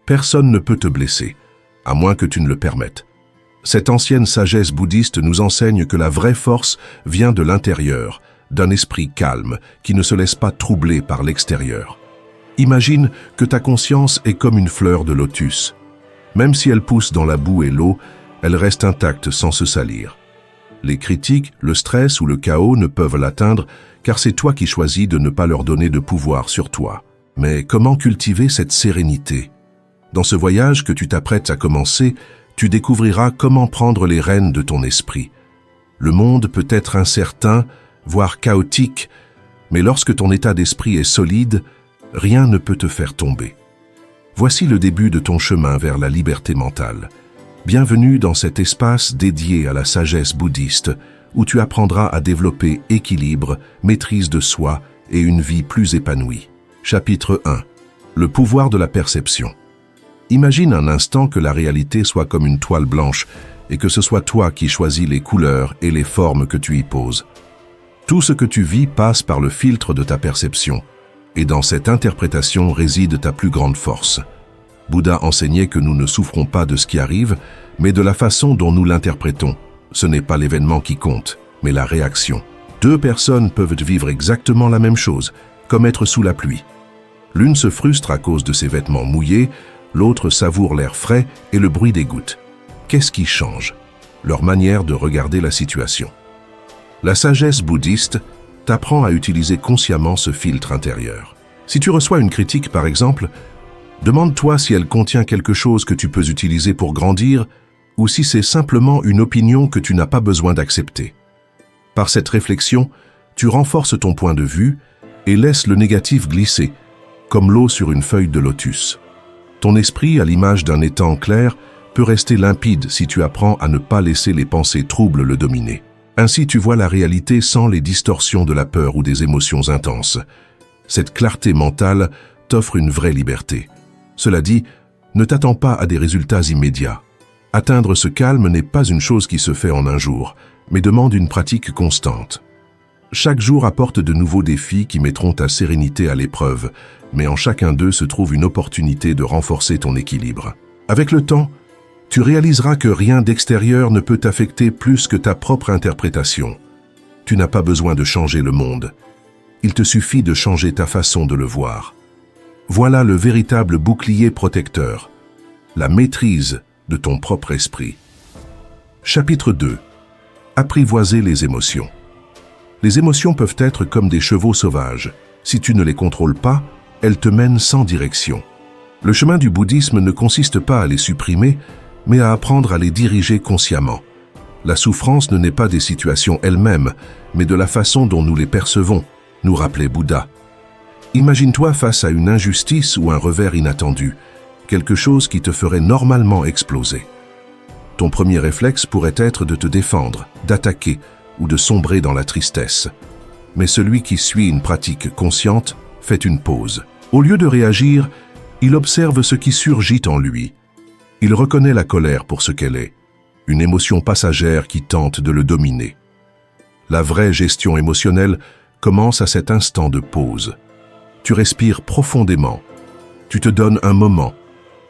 Personne ne peut te blesser, à moins que tu ne le permettes. Cette ancienne sagesse bouddhiste nous enseigne que la vraie force vient de l'intérieur, d'un esprit calme qui ne se laisse pas troubler par l'extérieur. Imagine que ta conscience est comme une fleur de lotus. Même si elle pousse dans la boue et l'eau, elle reste intacte sans se salir. Les critiques, le stress ou le chaos ne peuvent l'atteindre car c'est toi qui choisis de ne pas leur donner de pouvoir sur toi. Mais comment cultiver cette sérénité? Dans ce voyage que tu t'apprêtes à commencer, tu découvriras comment prendre les rênes de ton esprit. Le monde peut être incertain, voire chaotique, mais lorsque ton état d'esprit est solide, rien ne peut te faire tomber. Voici le début de ton chemin vers la liberté mentale. Bienvenue dans cet espace dédié à la sagesse bouddhiste, où tu apprendras à développer équilibre, maîtrise de soi et une vie plus épanouie. Chapitre 1. Le pouvoir de la perception. Imagine un instant que la réalité soit comme une toile blanche et que ce soit toi qui choisis les couleurs et les formes que tu y poses. Tout ce que tu vis passe par le filtre de ta perception, et dans cette interprétation réside ta plus grande force. Bouddha enseignait que nous ne souffrons pas de ce qui arrive, mais de la façon dont nous l'interprétons. Ce n'est pas l'événement qui compte, mais la réaction. Deux personnes peuvent vivre exactement la même chose, comme être sous la pluie. L'une se frustre à cause de ses vêtements mouillés, l'autre savoure l'air frais et le bruit des gouttes. Qu'est-ce qui change? Leur manière de regarder la situation. La sagesse bouddhiste t'apprend à utiliser consciemment ce filtre intérieur. Si tu reçois une critique, par exemple, demande-toi si elle contient quelque chose que tu peux utiliser pour grandir ou si c'est simplement une opinion que tu n'as pas besoin d'accepter. Par cette réflexion, tu renforces ton point de vue et laisses le négatif glisser, comme l'eau sur une feuille de lotus. Ton esprit, à l'image d'un étang clair, peut rester limpide si tu apprends à ne pas laisser les pensées troubles le dominer. Ainsi, tu vois la réalité sans les distorsions de la peur ou des émotions intenses. Cette clarté mentale t'offre une vraie liberté. Cela dit, ne t'attends pas à des résultats immédiats. Atteindre ce calme n'est pas une chose qui se fait en un jour, mais demande une pratique constante. Chaque jour apporte de nouveaux défis qui mettront ta sérénité à l'épreuve, mais en chacun d'eux se trouve une opportunité de renforcer ton équilibre. Avec le temps, tu réaliseras que rien d'extérieur ne peut t'affecter plus que ta propre interprétation. Tu n'as pas besoin de changer le monde. Il te suffit de changer ta façon de le voir. Voilà le véritable bouclier protecteur, la maîtrise de ton propre esprit. Chapitre 2. Apprivoiser les émotions. Les émotions peuvent être comme des chevaux sauvages. Si tu ne les contrôles pas, elles te mènent sans direction. Le chemin du bouddhisme ne consiste pas à les supprimer, mais à apprendre à les diriger consciemment. La souffrance ne naît pas des situations elles-mêmes, mais de la façon dont nous les percevons, nous rappelait Bouddha. Imagine-toi face à une injustice ou un revers inattendu, quelque chose qui te ferait normalement exploser. Ton premier réflexe pourrait être de te défendre, d'attaquer ou de sombrer dans la tristesse. Mais celui qui suit une pratique consciente fait une pause. Au lieu de réagir, il observe ce qui surgit en lui. Il reconnaît la colère pour ce qu'elle est, une émotion passagère qui tente de le dominer. La vraie gestion émotionnelle commence à cet instant de pause. Tu respires profondément, tu te donnes un moment,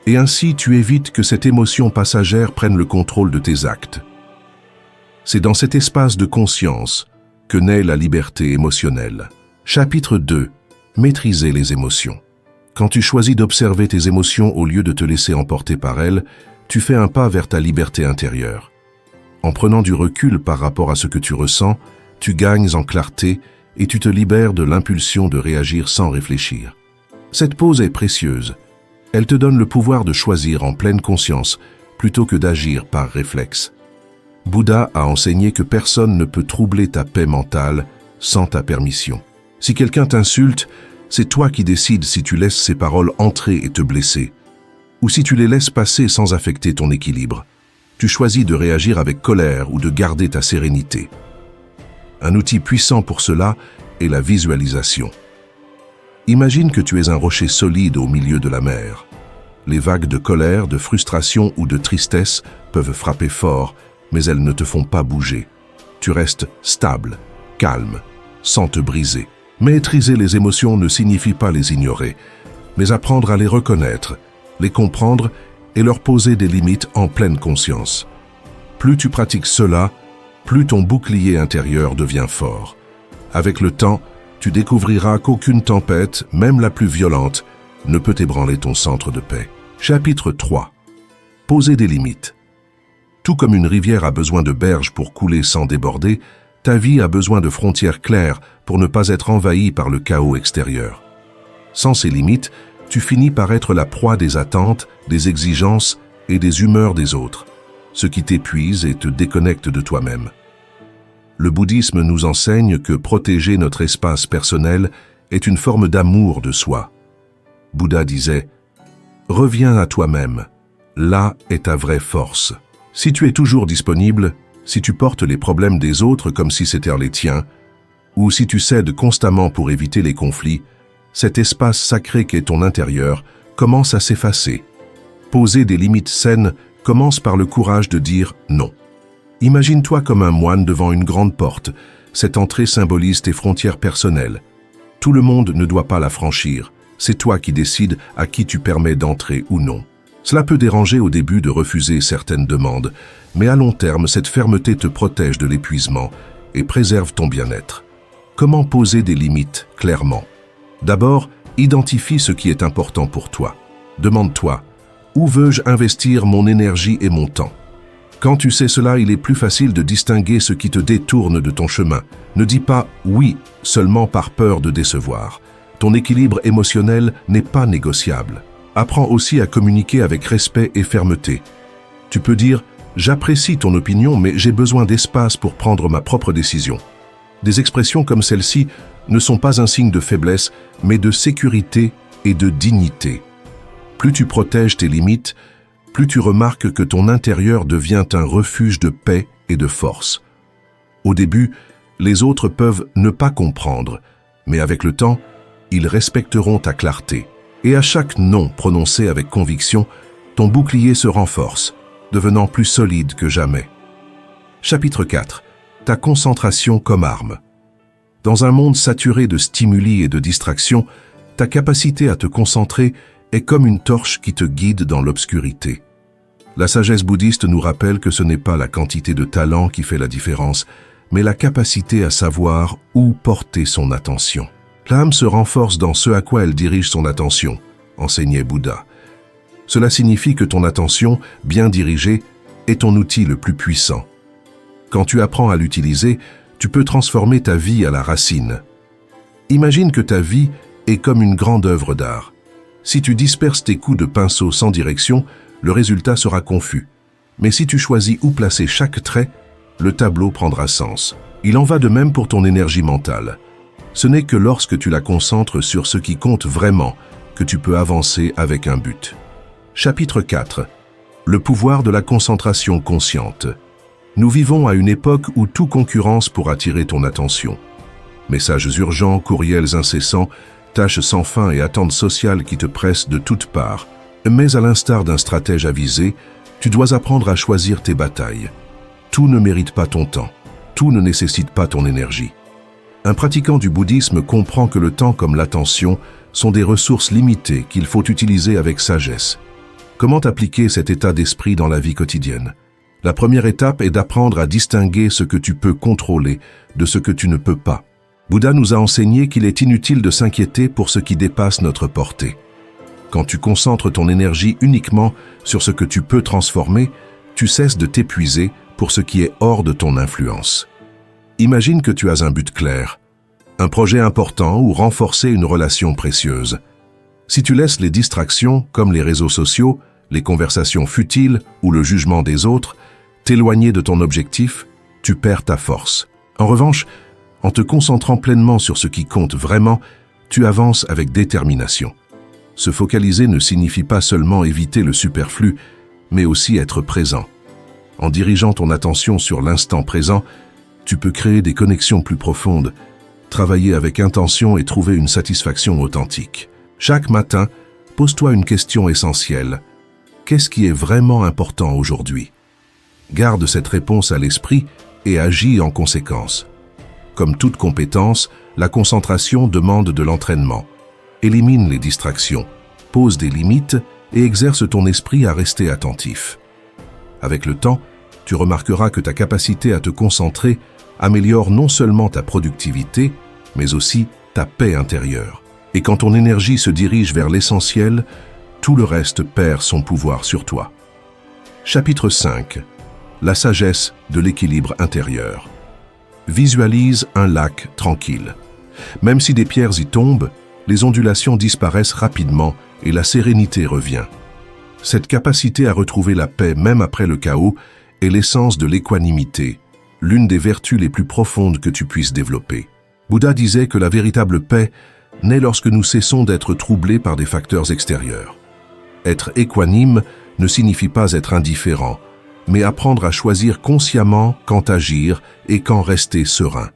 et ainsi tu évites que cette émotion passagère prenne le contrôle de tes actes. C'est dans cet espace de conscience que naît la liberté émotionnelle. Chapitre 2. Maîtriser les émotions. Quand tu choisis d'observer tes émotions au lieu de te laisser emporter par elles, tu fais un pas vers ta liberté intérieure. En prenant du recul par rapport à ce que tu ressens, tu gagnes en clarté et tu te libères de l'impulsion de réagir sans réfléchir. Cette pause est précieuse. Elle te donne le pouvoir de choisir en pleine conscience plutôt que d'agir par réflexe. Bouddha a enseigné que personne ne peut troubler ta paix mentale sans ta permission. Si quelqu'un t'insulte, c'est toi qui décides si tu laisses ces paroles entrer et te blesser, ou si tu les laisses passer sans affecter ton équilibre. Tu choisis de réagir avec colère ou de garder ta sérénité. Un outil puissant pour cela est la visualisation. Imagine que tu es un rocher solide au milieu de la mer. Les vagues de colère, de frustration ou de tristesse peuvent frapper fort, mais elles ne te font pas bouger. Tu restes stable, calme, sans te briser. Maîtriser les émotions ne signifie pas les ignorer, mais apprendre à les reconnaître les comprendre et leur poser des limites en pleine conscience. Plus tu pratiques cela, plus ton bouclier intérieur devient fort. Avec le temps, tu découvriras qu'aucune tempête, même la plus violente, ne peut ébranler ton centre de paix. Chapitre 3. Poser des limites. Tout comme une rivière a besoin de berges pour couler sans déborder, ta vie a besoin de frontières claires pour ne pas être envahie par le chaos extérieur. Sans ces limites, tu finis par être la proie des attentes, des exigences et des humeurs des autres, ce qui t'épuise et te déconnecte de toi-même. Le bouddhisme nous enseigne que protéger notre espace personnel est une forme d'amour de soi. Bouddha disait « Reviens à toi-même, là est ta vraie force. » Si tu es toujours disponible, si tu portes les problèmes des autres comme si c'était les tiens, ou si tu cèdes constamment pour éviter les conflits, cet espace sacré qu'est ton intérieur commence à s'effacer. Poser des limites saines commence par le courage de dire non. Imagine-toi comme un moine devant une grande porte. Cette entrée symbolise tes frontières personnelles. Tout le monde ne doit pas la franchir. C'est toi qui décides à qui tu permets d'entrer ou non. Cela peut déranger au début de refuser certaines demandes, mais à long terme, cette fermeté te protège de l'épuisement et préserve ton bien-être. Comment poser des limites clairement? D'abord, identifie ce qui est important pour toi. Demande-toi, où veux-je investir mon énergie et mon temps? Quand tu sais cela, il est plus facile de distinguer ce qui te détourne de ton chemin. Ne dis pas « oui » seulement par peur de décevoir. Ton équilibre émotionnel n'est pas négociable. Apprends aussi à communiquer avec respect et fermeté. Tu peux dire « j'apprécie ton opinion, mais j'ai besoin d'espace pour prendre ma propre décision ». Des expressions comme celle-ci ne sont pas un signe de faiblesse, mais de sécurité et de dignité. Plus tu protèges tes limites, plus tu remarques que ton intérieur devient un refuge de paix et de force. Au début, les autres peuvent ne pas comprendre, mais avec le temps, ils respecteront ta clarté. Et à chaque non prononcé avec conviction, ton bouclier se renforce, devenant plus solide que jamais. Chapitre 4. Ta concentration comme arme. Dans un monde saturé de stimuli et de distractions, ta capacité à te concentrer est comme une torche qui te guide dans l'obscurité. La sagesse bouddhiste nous rappelle que ce n'est pas la quantité de talent qui fait la différence, mais la capacité à savoir où porter son attention. L'âme se renforce dans ce à quoi elle dirige son attention, enseignait Bouddha. Cela signifie que ton attention, bien dirigée, est ton outil le plus puissant. Quand tu apprends à l'utiliser, tu peux transformer ta vie à la racine. Imagine que ta vie est comme une grande œuvre d'art. Si tu disperses tes coups de pinceau sans direction, le résultat sera confus. Mais si tu choisis où placer chaque trait, le tableau prendra sens. Il en va de même pour ton énergie mentale. Ce n'est que lorsque tu la concentres sur ce qui compte vraiment que tu peux avancer avec un but. Chapitre 4. Le pouvoir de la concentration consciente. Nous vivons à une époque où tout concurrence pour attirer ton attention. Messages urgents, courriels incessants, tâches sans fin et attentes sociales qui te pressent de toutes parts. Mais à l'instar d'un stratège avisé, tu dois apprendre à choisir tes batailles. Tout ne mérite pas ton temps. Tout ne nécessite pas ton énergie. Un pratiquant du bouddhisme comprend que le temps comme l'attention sont des ressources limitées qu'il faut utiliser avec sagesse. Comment appliquer cet état d'esprit dans la vie quotidienne? La première étape est d'apprendre à distinguer ce que tu peux contrôler de ce que tu ne peux pas. Bouddha nous a enseigné qu'il est inutile de s'inquiéter pour ce qui dépasse notre portée. Quand tu concentres ton énergie uniquement sur ce que tu peux transformer, tu cesses de t'épuiser pour ce qui est hors de ton influence. Imagine que tu as un but clair, un projet important ou renforcer une relation précieuse. Si tu laisses les distractions, comme les réseaux sociaux, les conversations futiles ou le jugement des autres, t'éloigner de ton objectif, tu perds ta force. En revanche, en te concentrant pleinement sur ce qui compte vraiment, tu avances avec détermination. Se focaliser ne signifie pas seulement éviter le superflu, mais aussi être présent. En dirigeant ton attention sur l'instant présent, tu peux créer des connexions plus profondes, travailler avec intention et trouver une satisfaction authentique. Chaque matin, pose-toi une question essentielle. Qu'est-ce qui est vraiment important aujourd'hui? Garde cette réponse à l'esprit et agis en conséquence. Comme toute compétence, la concentration demande de l'entraînement. Élimine les distractions, pose des limites et exerce ton esprit à rester attentif. Avec le temps, tu remarqueras que ta capacité à te concentrer améliore non seulement ta productivité, mais aussi ta paix intérieure. Et quand ton énergie se dirige vers l'essentiel, tout le reste perd son pouvoir sur toi. Chapitre 5. La sagesse de l'équilibre intérieur. Visualise un lac tranquille. Même si des pierres y tombent, les ondulations disparaissent rapidement et la sérénité revient. Cette capacité à retrouver la paix même après le chaos est l'essence de l'équanimité, l'une des vertus les plus profondes que tu puisses développer. Bouddha disait que la véritable paix naît lorsque nous cessons d'être troublés par des facteurs extérieurs. Être équanime ne signifie pas être indifférent, mais apprendre à choisir consciemment quand agir et quand rester serein.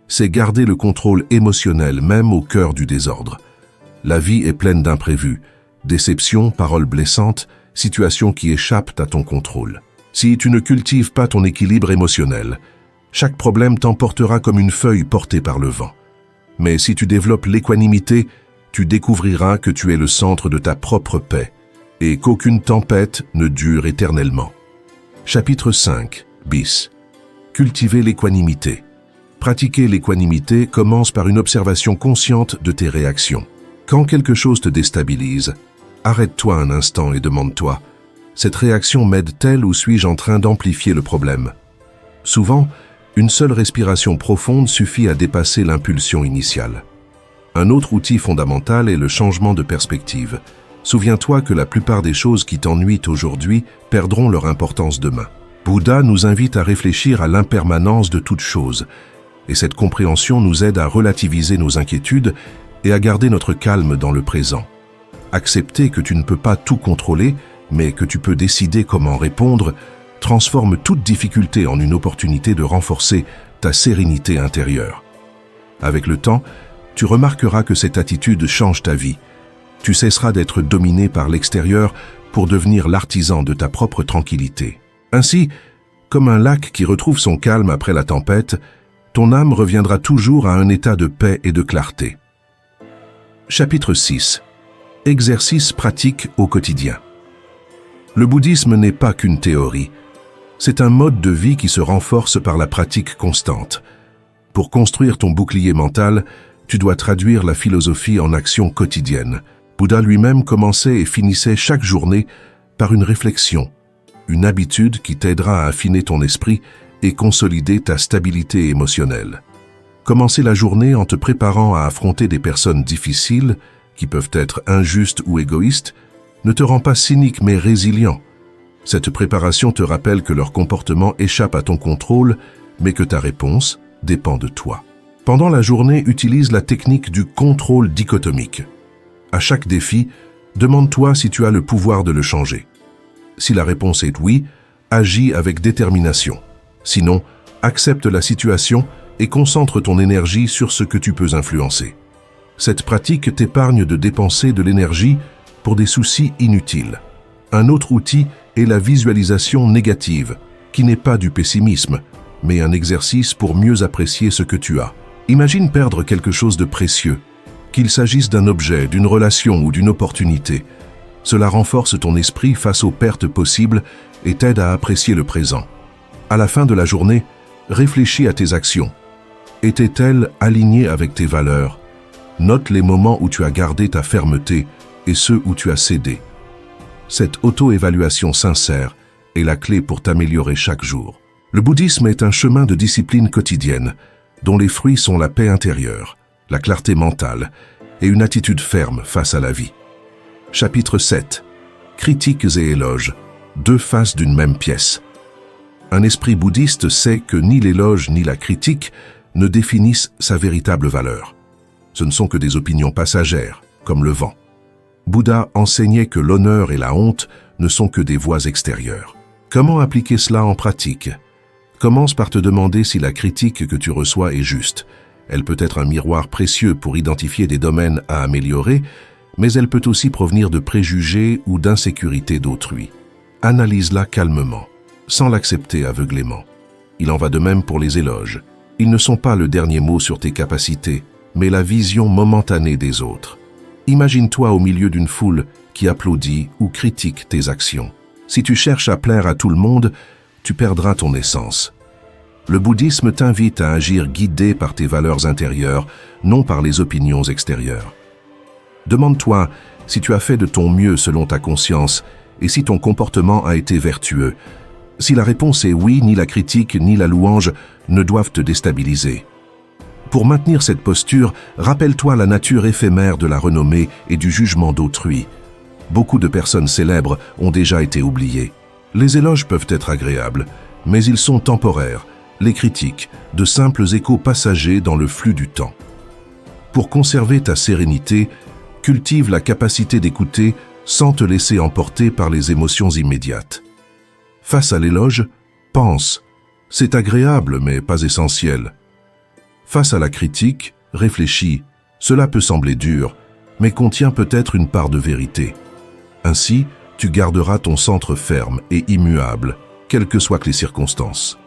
C'est garder le contrôle émotionnel même au cœur du désordre. La vie est pleine d'imprévus, déceptions, paroles blessantes, situations qui échappent à ton contrôle. Si tu ne cultives pas ton équilibre émotionnel, chaque problème t'emportera comme une feuille portée par le vent. Mais si tu développes l'équanimité, tu découvriras que tu es le centre de ta propre paix et qu'aucune tempête ne dure éternellement. Chapitre 5 bis. Cultiver l'équanimité. Pratiquer l'équanimité commence par une observation consciente de tes réactions. Quand quelque chose te déstabilise, arrête-toi un instant et demande-toi « Cette réaction m'aide-t-elle ou suis-je en train d'amplifier le problème ?» Souvent, une seule respiration profonde suffit à dépasser l'impulsion initiale. Un autre outil fondamental est le changement de perspective. Souviens-toi que la plupart des choses qui t'ennuient aujourd'hui perdront leur importance demain. Bouddha nous invite à réfléchir à l'impermanence de toute chose, et cette compréhension nous aide à relativiser nos inquiétudes et à garder notre calme dans le présent. Accepter que tu ne peux pas tout contrôler, mais que tu peux décider comment répondre, transforme toute difficulté en une opportunité de renforcer ta sérénité intérieure. Avec le temps, tu remarqueras que cette attitude change ta vie. Tu cesseras d'être dominé par l'extérieur pour devenir l'artisan de ta propre tranquillité. Ainsi, comme un lac qui retrouve son calme après la tempête, ton âme reviendra toujours à un état de paix et de clarté. Chapitre 6. Exercice pratique au quotidien. Le bouddhisme n'est pas qu'une théorie. C'est un mode de vie qui se renforce par la pratique constante. Pour construire ton bouclier mental, tu dois traduire la philosophie en action quotidienne. Bouddha lui-même commençait et finissait chaque journée par une réflexion, une habitude qui t'aidera à affiner ton esprit et consolider ta stabilité émotionnelle. Commencer la journée en te préparant à affronter des personnes difficiles, qui peuvent être injustes ou égoïstes, ne te rend pas cynique mais résilient. Cette préparation te rappelle que leur comportement échappe à ton contrôle, mais que ta réponse dépend de toi. Pendant la journée, utilise la technique du contrôle dichotomique. À chaque défi, demande-toi si tu as le pouvoir de le changer. Si la réponse est oui, agis avec détermination. Sinon, accepte la situation et concentre ton énergie sur ce que tu peux influencer. Cette pratique t'épargne de dépenser de l'énergie pour des soucis inutiles. Un autre outil est la visualisation négative, qui n'est pas du pessimisme, mais un exercice pour mieux apprécier ce que tu as. Imagine perdre quelque chose de précieux, qu'il s'agisse d'un objet, d'une relation ou d'une opportunité. Cela renforce ton esprit face aux pertes possibles et t'aide à apprécier le présent. À la fin de la journée, réfléchis à tes actions. Étaient-elles alignées avec tes valeurs? Note les moments où tu as gardé ta fermeté et ceux où tu as cédé. Cette auto-évaluation sincère est la clé pour t'améliorer chaque jour. Le bouddhisme est un chemin de discipline quotidienne, dont les fruits sont la paix intérieure, la clarté mentale et une attitude ferme face à la vie. Chapitre 7. Critiques et éloges, deux faces d'une même pièce. Un esprit bouddhiste sait que ni l'éloge ni la critique ne définissent sa véritable valeur. Ce ne sont que des opinions passagères, comme le vent. Bouddha enseignait que l'honneur et la honte ne sont que des voies extérieures. Comment appliquer cela en pratique? Commence par te demander si la critique que tu reçois est juste. Elle peut être un miroir précieux pour identifier des domaines à améliorer, mais elle peut aussi provenir de préjugés ou d'insécurité d'autrui. Analyse-la calmement, sans l'accepter aveuglément. Il en va de même pour les éloges. Ils ne sont pas le dernier mot sur tes capacités, mais la vision momentanée des autres. Imagine-toi au milieu d'une foule qui applaudit ou critique tes actions. Si tu cherches à plaire à tout le monde, tu perdras ton essence. Le bouddhisme t'invite à agir guidé par tes valeurs intérieures, non par les opinions extérieures. Demande-toi si tu as fait de ton mieux selon ta conscience et si ton comportement a été vertueux. Si la réponse est oui, ni la critique ni la louange ne doivent te déstabiliser. Pour maintenir cette posture, rappelle-toi la nature éphémère de la renommée et du jugement d'autrui. Beaucoup de personnes célèbres ont déjà été oubliées. Les éloges peuvent être agréables, mais ils sont temporaires. Les critiques, de simples échos passagers dans le flux du temps. Pour conserver ta sérénité, cultive la capacité d'écouter sans te laisser emporter par les émotions immédiates. Face à l'éloge, pense. C'est agréable, mais pas essentiel. Face à la critique, réfléchis. Cela peut sembler dur, mais contient peut-être une part de vérité. Ainsi, tu garderas ton centre ferme et immuable, quelles que soient les circonstances.